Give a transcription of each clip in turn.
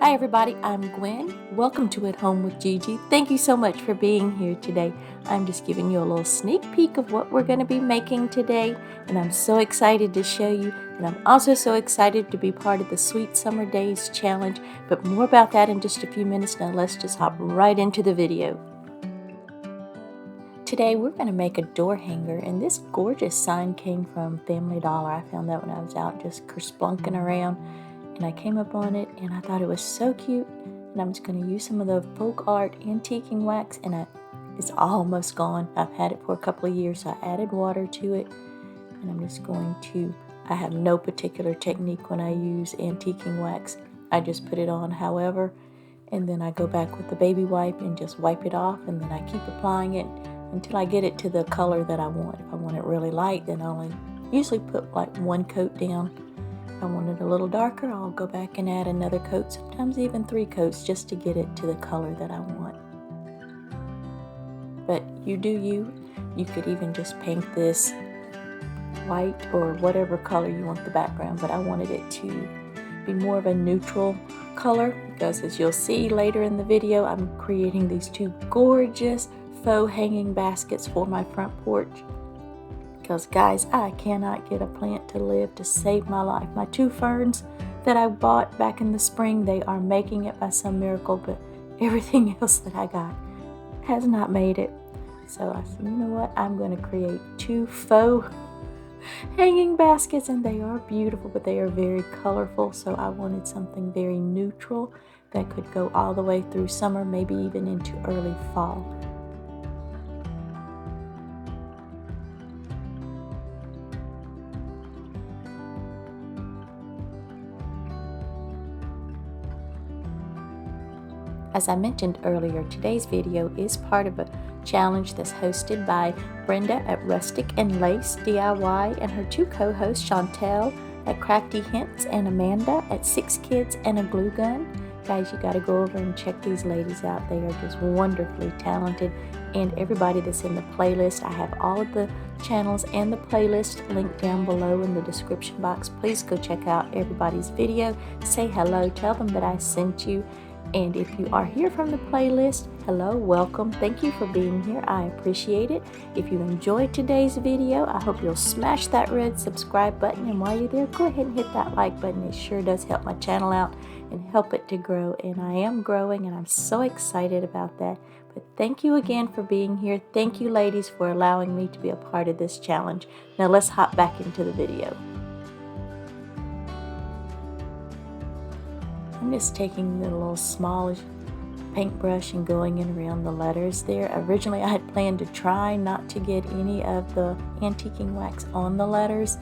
Hi everybody, I'm Gwen. Welcome to At Home with Gigi. Thank you so much for being here today. I'm just giving you a little sneak peek of what we're going to be making today, and I'm so excited to show you, and I'm also so excited to be part of the Sweet Summer Days Challenge, but more about that in just a few minutes. Now let's just hop right into the video. Today we're going to make a door hanger, and this gorgeous sign came from Family Dollar. I found that when I was out just kerplunking around, and I came up on it and I thought it was so cute. And I'm just going to use some of the folk art antiquing wax, and it's almost gone. I've had it for a couple of years, so I added water to it, and I'm just going to, I have no particular technique when I use antiquing wax. I just put it on however, and then I go back with the baby wipe and just wipe it off, and then I keep applying it until I get it to the color that I want. If I want it really light, then I only usually put like one coat down. If I want it a little darker, I'll go back and add another coat, sometimes even 3 coats, just to get it to the color that I want. But you do you. You could even just paint this white or whatever color you want the background, but I wanted it to be more of a neutral color because, as you'll see later in the video, I'm creating these 2 gorgeous faux hanging baskets for my front porch. Because guys, I cannot get a plant to live to save my life. My 2 ferns that I bought back in the spring, they are making it by some miracle, but everything else that I got has not made it. So I said, you know what, I'm going to create 2 faux hanging baskets, and they are beautiful, but they are very colorful. So I wanted something very neutral that could go all the way through summer, maybe even into early fall. As I mentioned earlier, today's video is part of a challenge that's hosted by Brenda at Rustic Lace DIY and her 2 co-hosts, Shantell at Crafty Hints and Amanda at 6 Kids and a Glue Gun. Guys, you got to go over and check these ladies out. They are just wonderfully talented, and everybody that's in the playlist, I have all of the channels and the playlist linked down below in the description box. Please go check out everybody's video. Say hello, tell them that I sent you. And if you are here from the playlist, hello, welcome. Thank you for being here. I appreciate it. If you enjoyed today's video, I hope you'll smash that red subscribe button. And while you're there, go ahead and hit that like button. It sure does help my channel out and help it to grow. And I am growing, and I'm so excited about that. But thank you again for being here. Thank you, ladies, for allowing me to be a part of this challenge. Now let's hop back into the video. I'm just taking the little small paintbrush and going in around the letters there. Originally, I had planned to try not to get any of the antiquing wax on the letters,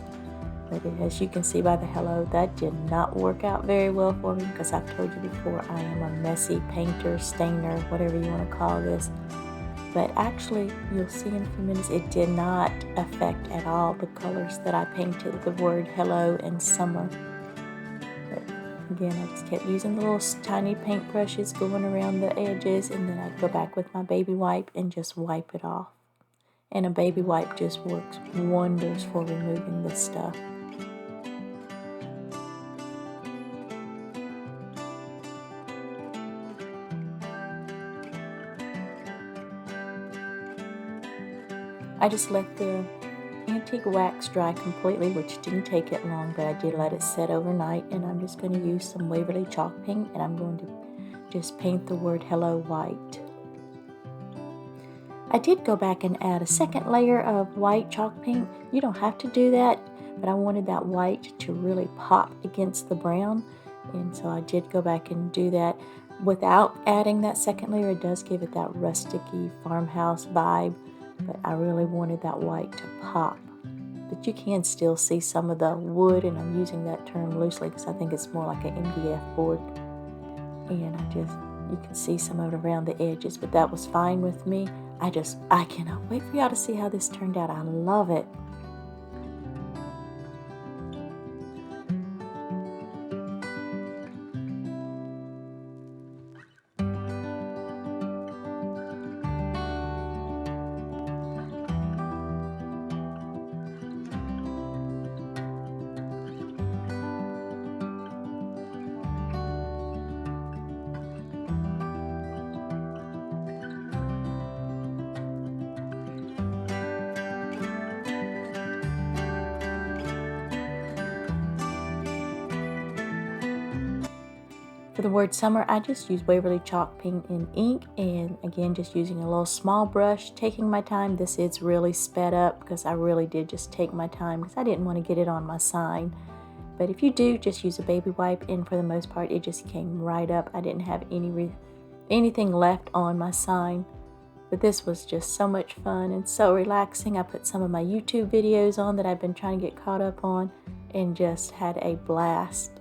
but as you can see by the hello, that did not work out very well for me because I've told you before, I am a messy painter, stainer, whatever you want to call this. But actually, you'll see in a few minutes, it did not affect at all the colors that I painted, the word hello and summer. Again, I just kept using the little tiny paintbrushes going around the edges, and then I'd go back with my baby wipe and just wipe it off. And a baby wipe just works wonders for removing this stuff. I just let the antique wax dry completely, which didn't take it long, but I did let it set overnight, and I'm just going to use some Waverly chalk paint, and I'm going to just paint the word hello white. I did go back and add a second layer of white chalk paint. You don't have to do that, but I wanted that white to really pop against the brown, and so I did go back and do that. Without adding that second layer, it does give it that rusticy farmhouse vibe, but I really wanted that white to pop. But you can still see some of the wood, and I'm using that term loosely because I think it's more like an MDF board. And you can see some of it around the edges, but that was fine with me. I cannot wait for y'all to see how this turned out. I love it. For the word summer, I just use Waverly Chalk Pen and ink, and again, just using a little small brush, taking my time. This is really sped up because I really did just take my time because I didn't want to get it on my sign. But if you do, just use a baby wipe, and for the most part, it just came right up. I didn't have anything left on my sign. But this was just so much fun and so relaxing. I put some of my YouTube videos on that I've been trying to get caught up on and just had a blast.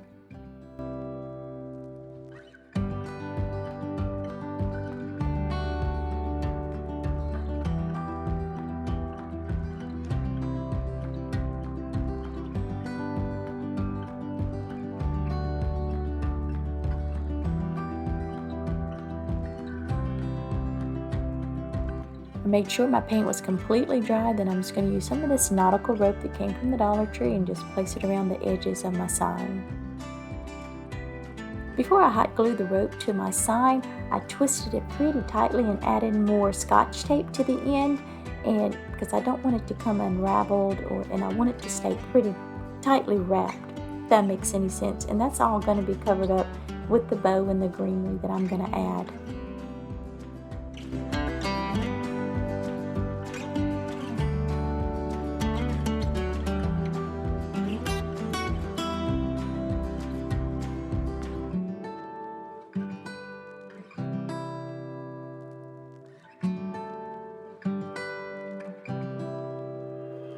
I made sure my paint was completely dry. Then I'm just going to use some of this nautical rope that came from the Dollar Tree and just place it around the edges of my sign. Before I hot glued the rope to my sign, I twisted it pretty tightly and added more Scotch tape to the end, and because I don't want it to come unraveled, and I want it to stay pretty tightly wrapped, if that makes any sense. And that's all going to be covered up with the bow and the greenery that I'm going to add.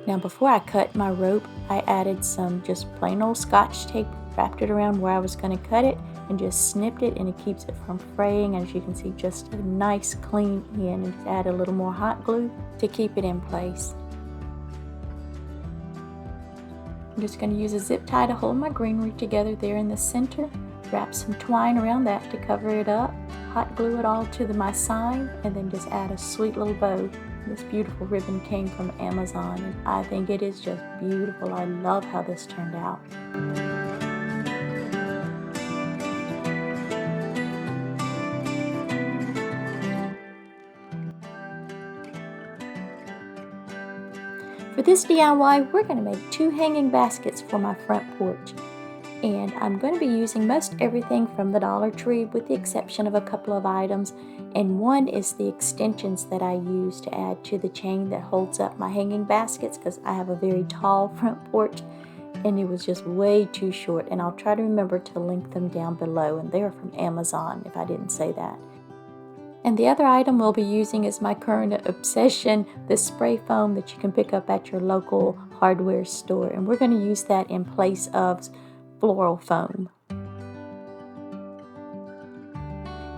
Now before I cut my rope, I added some just plain old Scotch tape, wrapped it around where I was going to cut it, and just snipped it, and it keeps it from fraying. As you can see, just a nice clean end, and just add a little more hot glue to keep it in place. I'm just going to use a zip tie to hold my greenery together there in the center, wrap some twine around that to cover it up, hot glue it all to my sign, and then just add a sweet little bow. This beautiful ribbon came from Amazon, and I think it is just beautiful. I love how this turned out. For this DIY, we're going to make 2 hanging baskets for my front porch. And I'm going to be using most everything from the Dollar Tree with the exception of a couple of items. And one is the extensions that I use to add to the chain that holds up my hanging baskets, because I have a very tall front porch and it was just way too short. And I'll try to remember to link them down below, and they're from Amazon if I didn't say that. And the other item we'll be using is my current obsession, the spray foam that you can pick up at your local hardware store. And we're going to use that in place of floral foam.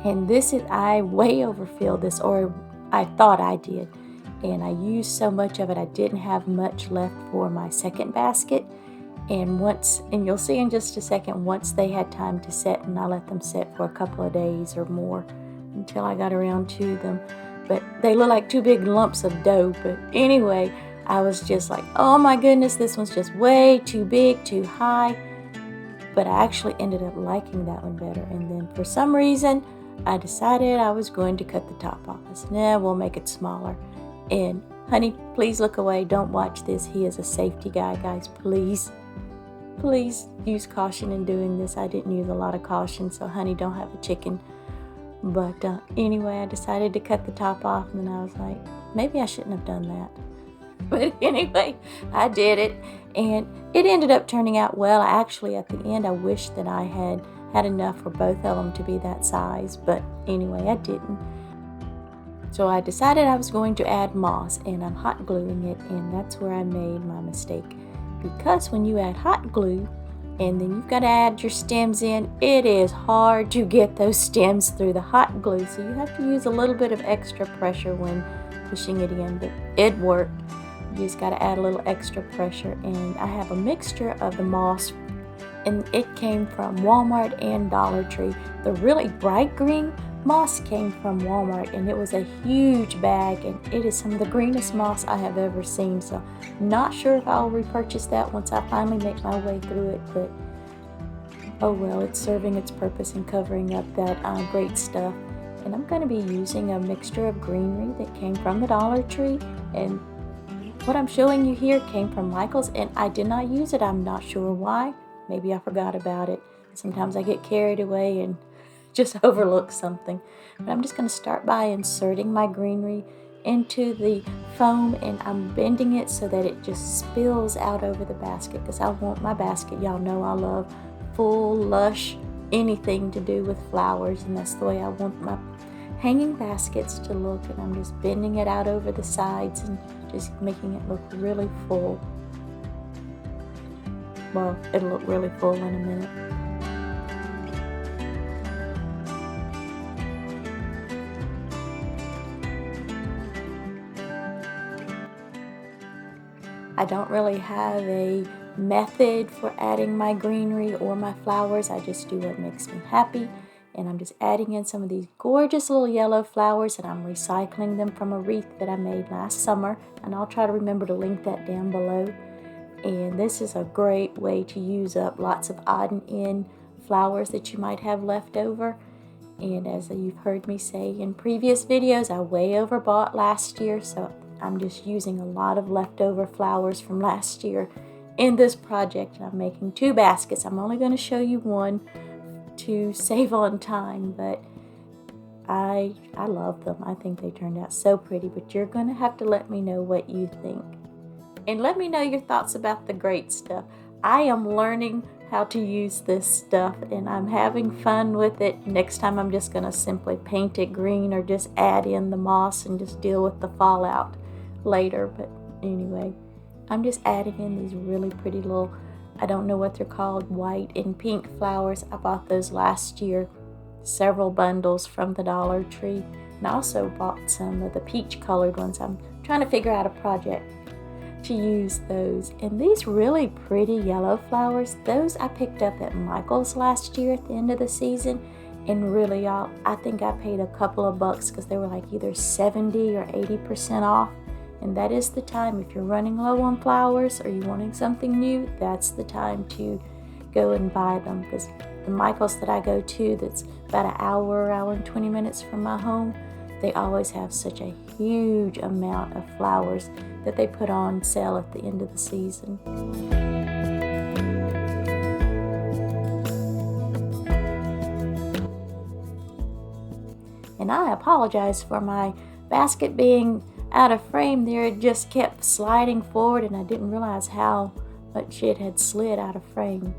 And this is, I way overfilled this, or I thought I did. And I used so much of it, I didn't have much left for my second basket. And you'll see in just a second, once they had time to set, and I let them set for a couple of days or more until I got around to them. But they look like 2 big lumps of dough. But anyway, I was just like, oh my goodness, this one's just way too big, too high. But I actually ended up liking that one better. And then for some reason, I decided I was going to cut the top off. I said, nah, we'll make it smaller. And honey, please look away. Don't watch this. He is a safety guy, guys. Please use caution in doing this. I didn't use a lot of caution, so honey, don't have a chicken. But anyway, I decided to cut the top off, and then I was like, maybe I shouldn't have done that. But anyway, I did it, and it ended up turning out well. Actually, at the end, I wish that I had enough for both of them to be that size, but anyway, I didn't. So I decided I was going to add moss, and I'm hot gluing it, and that's where I made my mistake. Because when you add hot glue, and then you've got to add your stems in, it is hard to get those stems through the hot glue, so you have to use a little bit of extra pressure when pushing it in, but it worked. You just got to add a little extra pressure. And I have a mixture of the moss, and it came from Walmart and Dollar Tree. The really bright green moss came from Walmart, and it was a huge bag, and it is some of the greenest moss I have ever seen. So not sure if I'll repurchase that once I finally make my way through it, but oh well, it's serving its purpose and covering up that great stuff. And I'm going to be using a mixture of greenery that came from the Dollar Tree, and what I'm showing you here came from Michael's, and I did not use it. I'm not sure why. Maybe I forgot about it. Sometimes I get carried away and just overlook something. But I'm just going to start by inserting my greenery into the foam, and I'm bending it so that it just spills out over the basket, because I want my basket, y'all know I love full, lush, anything to do with flowers, and that's the way I want my hanging baskets to look. And I'm just bending it out over the sides and just making it look really full. Well, it'll look really full in a minute. I don't really have a method for adding my greenery or my flowers. I just do what makes me happy. And I'm just adding in some of these gorgeous little yellow flowers, and I'm recycling them from a wreath that I made last summer. And I'll try to remember to link that down below. And this is a great way to use up lots of odd and end flowers that you might have left over. And as you've heard me say in previous videos, I way overbought last year, so I'm just using a lot of leftover flowers from last year in this project. And I'm making 2 baskets. I'm only going to show you one to save on time, but I love them. I think they turned out so pretty, but you're going to have to let me know what you think. And let me know your thoughts about the great stuff. I am learning how to use this stuff, and I'm having fun with it. Next time I'm just going to simply paint it green, or just add in the moss and just deal with the fallout later. But anyway, I'm just adding in these really pretty little, I don't know what they're called, white and pink flowers. I bought those last year, several bundles from the Dollar Tree. And I also bought some of the peach colored ones. I'm trying to figure out a project to use those. And these really pretty yellow flowers, those I picked up at Michael's last year at the end of the season. And really, y'all, I think I paid a couple of bucks, because they were like either 70 or 80% off. And that is the time, if you're running low on flowers or you're wanting something new, that's the time to go and buy them. Because the Michael's that I go to, that's about an hour and 20 minutes from my home, they always have such a huge amount of flowers that they put on sale at the end of the season. And I apologize for my basket being out of frame there. It just kept sliding forward, and I didn't realize how much it had slid out of frame.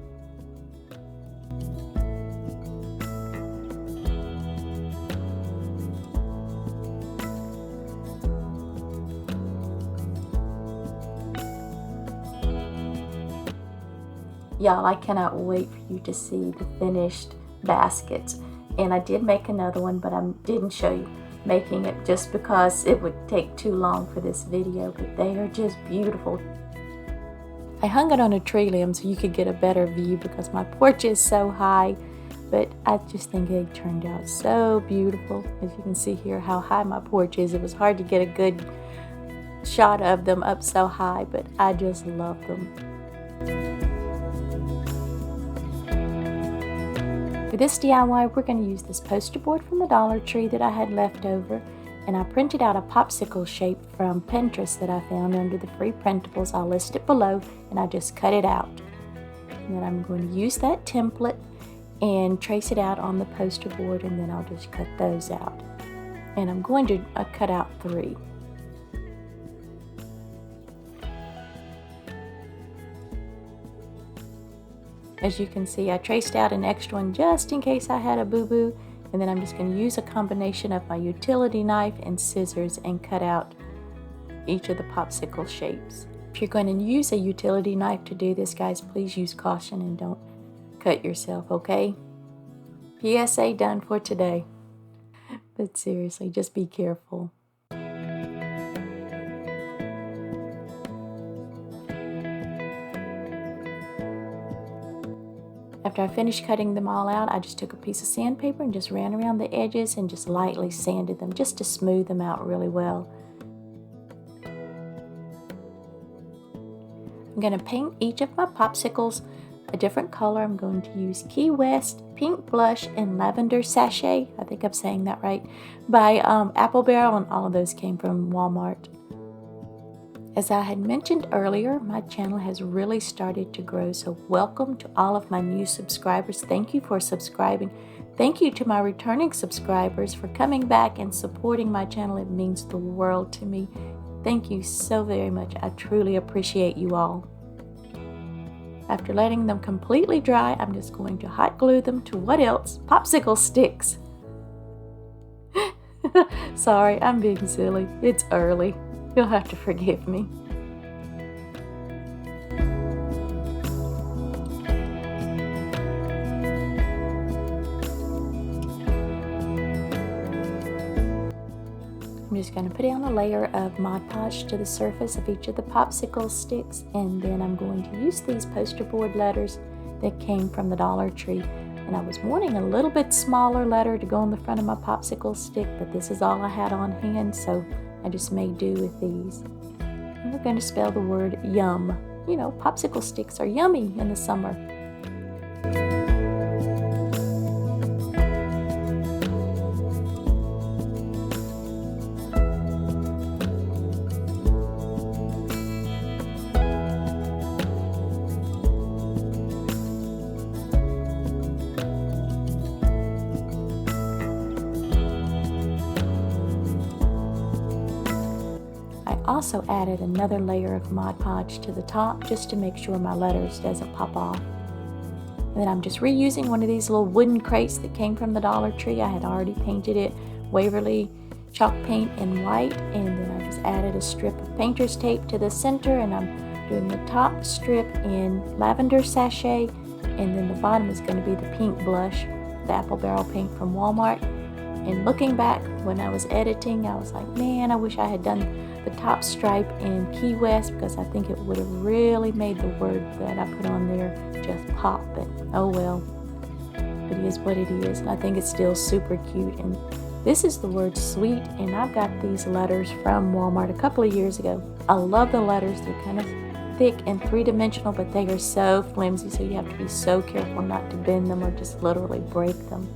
Y'all, I cannot wait for you to see the finished baskets. And I did make another one, but I didn't show you making it just because it would take too long for this video, but they are just beautiful. I hung it on a tree limb so you could get a better view, because my porch is so high, but I just think they turned out so beautiful. As you can see here how high my porch is, it was hard to get a good shot of them up so high, but I just love them. For this DIY, we're going to use this poster board from the Dollar Tree that I had left over, and I printed out a popsicle shape from Pinterest that I found under the free printables. I'll list it below, and I just cut it out. And then I'm going to use that template and trace it out on the poster board, and then I'll just cut those out. And I'm going to cut out 3. As you can see, I traced out an extra one just in case I had a boo-boo, and then I'm just going to use a combination of my utility knife and scissors and cut out each of the popsicle shapes. If you're going to use a utility knife to do this, guys, please use caution and don't cut yourself, okay? PSA done for today. But seriously, just be careful. After I finished cutting them all out, I just took a piece of sandpaper and just ran around the edges and just lightly sanded them just to smooth them out really well. I'm going to paint each of my popsicles a different color. I'm going to use Key West Pink Blush and Lavender Sachet, I think I'm saying that right, by Apple Barrel, and all of those came from Walmart. As I had mentioned earlier, my channel has really started to grow, so welcome to all of my new subscribers. Thank you for subscribing. Thank you to my returning subscribers for coming back and supporting my channel. It means the world to me. Thank you so very much. I truly appreciate you all. After letting them completely dry, I'm just going to hot glue them to what else? Popsicle sticks. Sorry, I'm being silly. It's early. You'll have to forgive me. I'm just going to put down a layer of Mod Podge to the surface of each of the popsicle sticks, and then I'm going to use these poster board letters that came from the Dollar Tree. And I was wanting a little bit smaller letter to go on the front of my popsicle stick, but this is all I had on hand, so I just made do with these. And we're going to spell the word yum. You know, popsicle sticks are yummy in the summer. Also added another layer of Mod Podge to the top just to make sure my letters doesn't pop off. And then I'm just reusing one of these little wooden crates that came from the Dollar Tree. I had already painted it Waverly chalk paint in white, and then I just added a strip of painter's tape to the center, and I'm doing the top strip in lavender sachet, and then the bottom is going to be the pink blush, the apple barrel paint from Walmart. And looking back when I was editing, I was like, man, I wish I had done the top stripe in Key West, because I think it would have really made the word that I put on there just pop. But oh well, it is what it is, and I think it's still super cute. And this is the word sweet, and I've got these letters from Walmart a couple of years ago. I love the letters. They're kind of thick and three-dimensional, but they are so flimsy, so you have to be so careful not to bend them or just literally break them.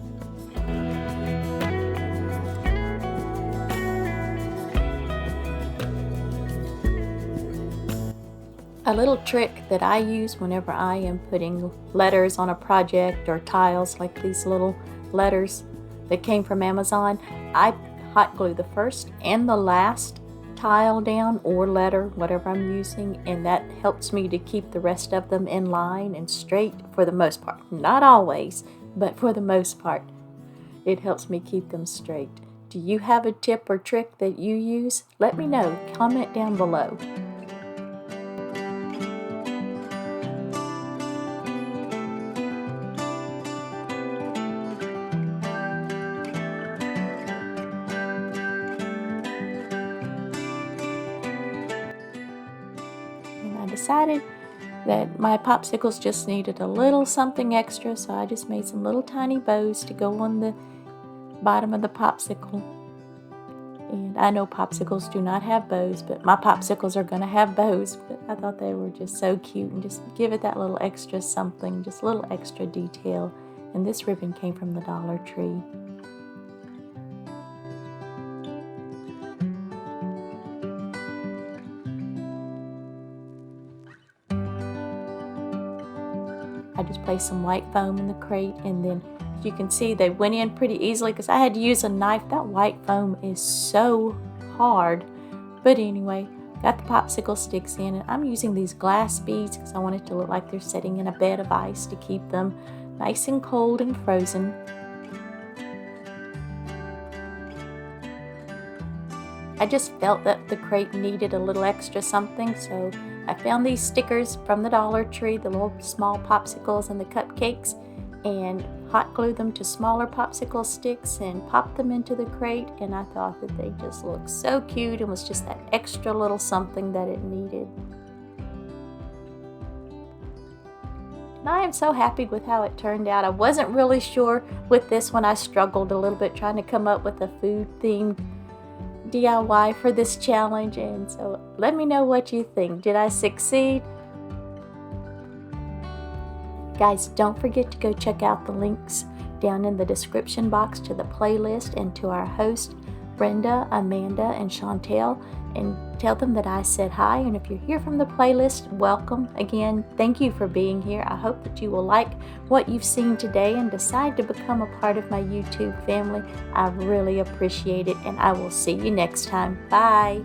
A little trick that I use whenever I am putting letters on a project or tiles, like these little letters that came from Amazon, I hot glue the first and the last tile down or letter, whatever I'm using, and that helps me to keep the rest of them in line and straight for the most part. Not always, but for the most part, it helps me keep them straight. Do you have a tip or trick that you use? Let me know. Comment down below. Decided that my popsicles just needed a little something extra, so I just made some little tiny bows to go on the bottom of the popsicle. And I know popsicles do not have bows, but my popsicles are going to have bows. But I thought they were just so cute, and just give it that little extra something, just a little extra detail. And this ribbon came from the Dollar Tree. I just placed some white foam in the crate, and then as you can see, they went in pretty easily because I had to use a knife. That white foam is so hard. But anyway, got the popsicle sticks in, and I'm using these glass beads because I want it to look like they're sitting in a bed of ice to keep them nice and cold and frozen. I just felt that the crate needed a little extra something, so I found these stickers from the Dollar Tree, the little small popsicles and the cupcakes, and hot glued them to smaller popsicle sticks and popped them into the crate, and I thought that they just looked so cute and was just that extra little something that it needed. And I am so happy with how it turned out. I wasn't really sure with this one. I struggled a little bit trying to come up with a food-themed DIY for this challenge, and so let me know what you think. Did I succeed? Guys, don't forget to go check out the links down in the description box to the playlist and to our host, Brenda, Amanda, and Shantell, and tell them that I said hi. And if you're here from the playlist, welcome again. Thank you for being here. I hope that you will like what you've seen today and decide to become a part of my YouTube family. I really appreciate it, and I will see you next time. Bye.